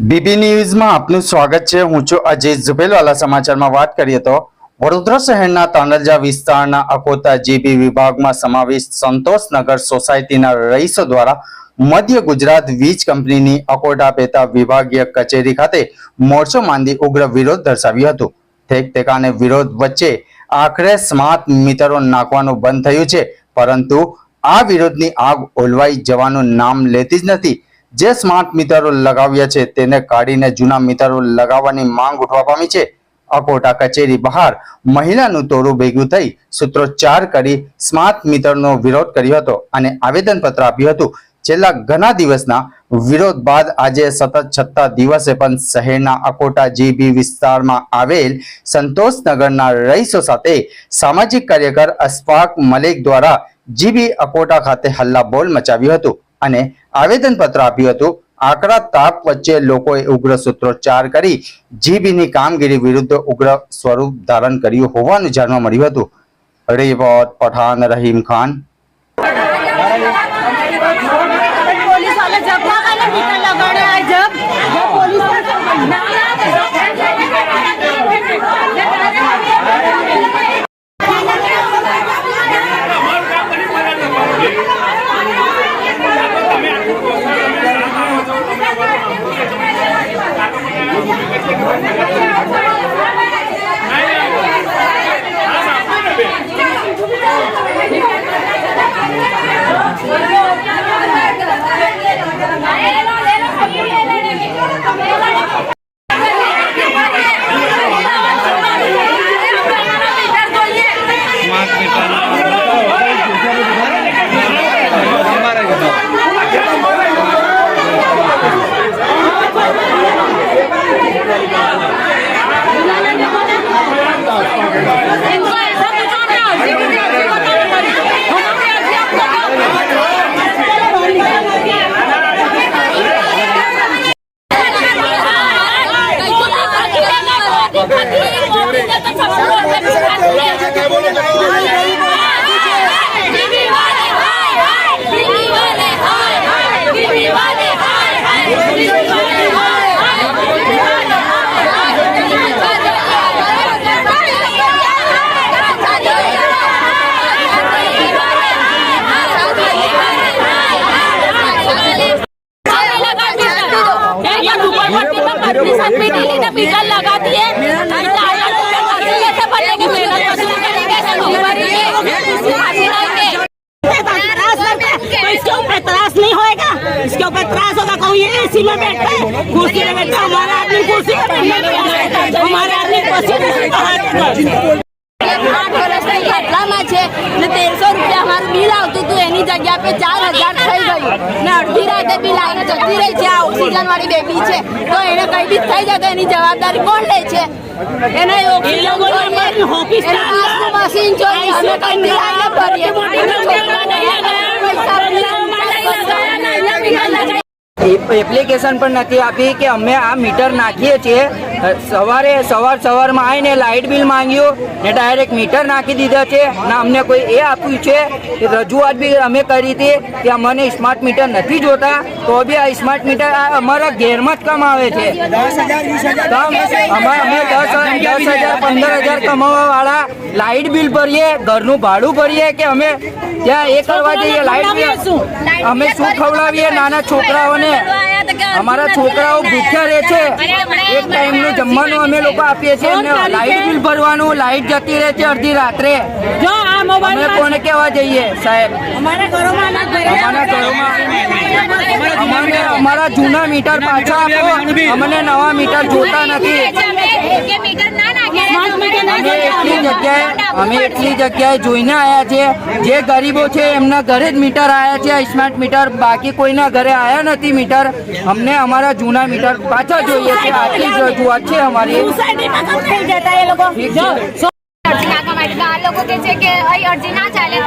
BB ન્યૂઝમાં આપનું સ્વાગત છે। હું છું અજીત ઝુબેલવાલા। સમાચારમાં વાત કરીએ તો વડોદરા શહેરના તાંડલજા વિસ્તારના અકોતા જીબી વિભાગમાં સમાવિષ્ટ સંતોષનગર સોસાયટીના રહીશો દ્વારા મધ્ય ગુજરાત વીજ કંપનીની અકોટા પેટા વિભાગીય કચેરી ખાતે મોરચો માંડી ઉગ્ર વિરોધ દર્શાવ્યો હતો। ઠેકઠેકાને વિરોધ વચ્ચે આખરે સ્માર્ટ મીટરો નાખવાનું બંધ થયું છે, પરંતુ આ વિરોધની આગ ઓલવાઈ જવાનું નામ લેતી જ નથી। જે સ્માર્ટ મીટરો લગાવ્યા છે તેને કાઢીને જૂના મીટરો લગાવવાની માંગ ઉઠવા પામી છે। અકોટા કચેરી બહાર મહિલાનું ટોળું ભેગું થઈ સૂત્રોચ્ચાર કરી સ્માર્ટ મીટરનો વિરોધ કર્યો હતો અને આવેદનપત્ર આપ્યું હતું। છેલ્લા ઘણા દિવસના વિરોધ બાદ આજે સતત 6થા દિવસે પણ શહેરના અકોટા જીબી વિસ્તારમાં આવેલ સંતોષનગરના રહીશો સાથે સામાજિક કાર્યકર અશફાક મલિક દ્વારા જીબી અકોટા ખાતે હલ્લાબોલ મચાવ્યું હતું અને આવેદનપત્ર આપ્યું હતું। આકરા તાપ વચ્ચે લોકોએ ઉગ્ર સૂત્રોચ્ચાર કરી જીબીની કામગીરી વિરુદ્ધ ઉગ્ર સ્વરૂપ ધારણ કર્યું હોવાનું જાણવા મળ્યું હતું। રિપોર્ટ પઠાણ રહીમ ખાન। मीटर लगा दिए इसके ऊपर त्रास नहीं होएगा। इसके ऊपर त्रास होगा। कोई एसी में बैठता है, कुर्सी में बैठता है, हमारा आदमी कुर्सी में बैठता है, हमारे आदमी कुर्सी 8 વર્ષથી આટલામાં છે ને 1300 રૂપિયા અમારું બિલ આવતું હતું, એની જગ્યા पे 4000 થઈ ગયું ને અડધી રાતે બિલ આવીને જતી રહી છે। આ ઓક્સિજન વાળી બેબી છે તો એને કઈ બી થઈ જાય તો એની જવાબદારી કોણ લે છે? એને મશીન જોઈએ, અમે કઈ બિલ આવીને ભરીએ। એપ્લિકેશન પણ નથી આપી કે અમે આ મીટર નાખીએ છીએ। સવારમાં આવીને લાઇટ બિલ માંગ્યું ને ડાયરેક્ટ મીટર નાખી દીધા છે ને અમને કોઈ એ આપ્યું છે। રજૂઆત બી અમે કરી હતી કે અમને સ્માર્ટ મીટર નથી જોતા, તો બી આ સ્માર્ટ મીટર અમારા ઘેરમાં જ કામ આવે છે। અમે 10,000 15,000 કમાવા વાળા લાઇટ બિલ ભરીએ, ઘરનું ભાડું ભરીએ કે અમે ત્યાં એ કરવા જઈએ? લાઇટ બિલ અમે શું ખવડાવીએ નાના છોકરાઓને? અમારા છોકરાઓ ભૂખ્યા રહે છે। એક ટાઈમનું જમવાનું અમે લોકો આપીએ છીએ, લાઇટ બિલ ભરવાનું, લાઇટ જતી રહે છે અડધી રાત્રે। અમે કોને કહેવા જઈએ સાહેબ? અમારા જૂના મીટર પાછા આપો, અમને નવા મીટર જોતા નથી। અમે એટલી જગ્યાએ જોઈને આવ્યા છે, જે ગરીબો છે એમના ઘરે જ મીટર આવ્યા છે સ્માર્ટ મીટર, બાકી કોઈના ઘરે આવ્યા નથી મીટર। અમને અમારા જૂના મીટર પાછા જોઈએ છે, આટલી જ રજૂઆત છે અમારી। લોકો કે છે કે અહીં અરજી ના ચાલે,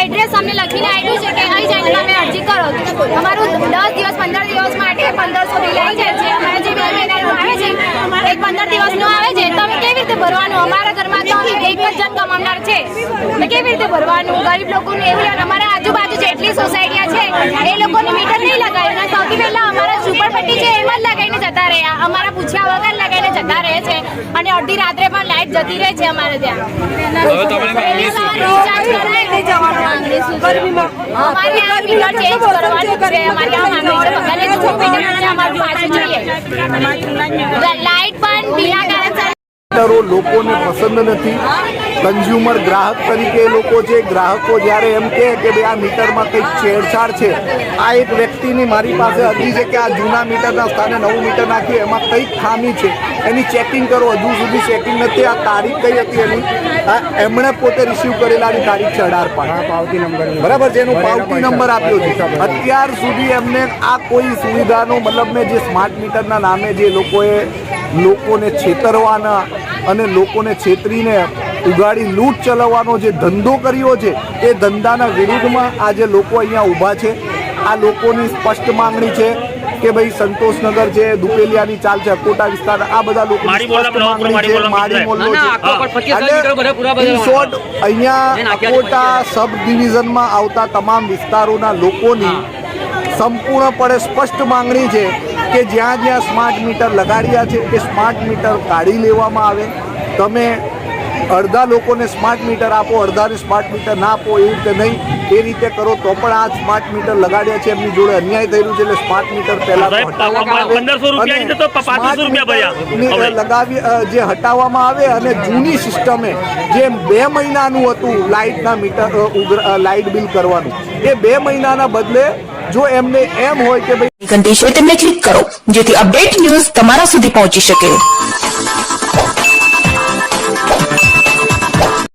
એડ્રેસ અમને લખીને આપ્યું છે કે અહીં જઈને તમે અરજી કરો। અમારું 10 દિવસ 15 દિવસ માટે 1500 બિલ આવી જાય છે। અમારા જે 2 મહિનાનું આવે છે, એક 15 દિવસનું આવે છે, તો અમે કેવી રીતે ભરવાનું? અમારા ઘરમાં તો એક જ જણ કમાનાર છે, કેવી રીતે ભરવાનું? ગરીબ લોકોને એવું, અમારા આજુબાજુ જેટલી સોસાયટીઓ છે એ લોકોને મીટર નહીં લગાવ્યું, સૌથી પહેલા અમારા ઝુંપડપટ્ટી છે એમાં જ લગાવીને જતા રહે અને અડધી રાત્રે પણ લાઈટ જતી રહે છે અમારે ત્યાં વહેલી સવારે રિચાર્જ કરાય નહીં જવાનું માંગણી શું છે અમારે આ મીટર ચેન્જ કરવાનું છે અમારે આ માંગણી છે બધાને જો મીટર અમારે પાછું જોઈએ લાઈટ પણ બિના કારણસર લોકોને પસંદ નથી કન્ઝ્યુમર ગ્રાહક તરીકે એ લોકો છે ગ્રાહકો જ્યારે એમ કહે કે ભાઈ આ મીટરમાં કંઈક છેડછાડ છે આ એક વ્યક્તિની મારી પાસે અરજી છે કે આ જૂના મીટરના સ્થાને નવું મીટર નાખ્યું એમાં કંઈક ખામી છે એની ચેકિંગ કરો હજુ સુધી ચેકિંગ નથી આ તારીખ કઈ હતી એની આ એમણે પોતે રિસીવ કરેલાની તારીખ છે 18/5 પાવતી નંબર બરાબર છે એનો પાવતી નંબર આપ્યો છે અત્યાર સુધી એમને આ કોઈ સુવિધાનો મતલબ મેં જે સ્માર્ટ મીટરના નામે જે લોકોને છેતરવાના અને લોકોને છેતરીને ઉગાડી લૂંટ ચલાવવાનો જે ધંધો કર્યો છે એ ધંધાના વિરુદ્ધમાં આજે લોકો અહીંયા ઊભા છે આ લોકોની સ્પષ્ટ માંગણી છે કે ભાઈ સંતોષનગર છે દુપેલિયાની ચાલ છે અકોટા વિસ્તાર આ બધા લોકોની સ્પષ્ટ માંગણી છે મારી મોલ્લો છે અહીંયા અકોટા સબ ડિવિઝનમાં આવતા તમામ વિસ્તારોના લોકોની સંપૂર્ણપણે સ્પષ્ટ માંગણી છે કે જ્યાં જ્યાં સ્માર્ટ મીટર લગાડ્યા છે એ સ્માર્ટ મીટર કાઢી લેવામાં આવે તમે અડધા લોકોને સ્માર્ટ મીટર આપો અડધાને સ્માર્ટ મીટર ના આપો એ રીતે નહીં એ રીતે કરો તો પણ આ સ્માર્ટ મીટર લગાડ્યા છે એમની જોડે અન્યાય થયેલું છે એટલે સ્માર્ટ મીટર પહેલા લગાવી જે હટાવવામાં આવે અને જૂની સિસ્ટમે જે 2 મહિનાનું હતું લાઇટના મીટર લાઇટ બિલ કરવાનું એ 2 મહિનાના બદલે જો એમને એમ હોય કે ભાઈ ઘંટી છે તેમને ક્લિક કરો જેથી અપડેટ ન્યૂઝ તમારા સુધી પહોંચી શકે.